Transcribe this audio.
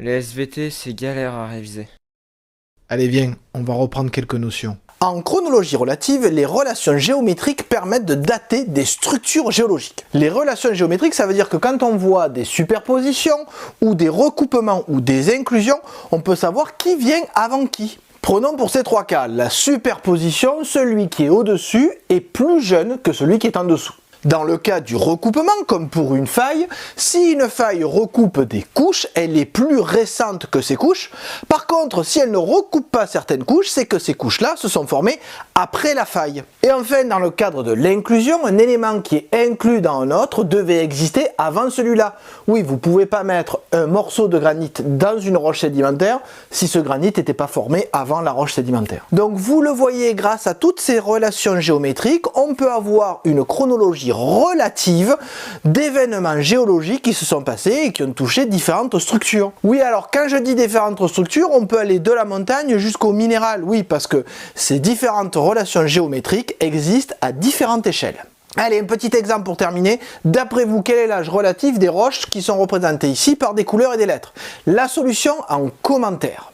Les SVT, c'est galère à réviser. Allez viens, on va reprendre quelques notions. En chronologie relative, les relations géométriques permettent de dater des structures géologiques. Les relations géométriques, ça veut dire que quand on voit des superpositions, ou des recoupements, ou des inclusions, on peut savoir qui vient avant qui. Prenons pour ces trois cas, la superposition, celui qui est au-dessus est plus jeune que celui qui est en dessous. Dans le cas du recoupement, comme pour une faille, si une faille recoupe des couches, elle est plus récente que ces couches. Par contre, si elle ne recoupe pas certaines couches, c'est que ces couches-là se sont formées après la faille. Et enfin, dans le cadre de l'inclusion, un élément qui est inclus dans un autre devait exister avant celui-là. Oui, vous ne pouvez pas mettre un morceau de granit dans une roche sédimentaire si ce granit n'était pas formé avant la roche sédimentaire. Donc vous le voyez, grâce à toutes ces relations géométriques, on peut avoir une chronologie relative d'événements géologiques qui se sont passés et qui ont touché différentes structures. Oui, alors quand je dis différentes structures, on peut aller de la montagne jusqu'au minéral. Oui, parce que ces différentes relations géométriques existent à différentes échelles. Allez, un petit exemple pour terminer. D'après vous, quel est l'âge relatif des roches qui sont représentées ici par des couleurs et des lettres? La solution en commentaire.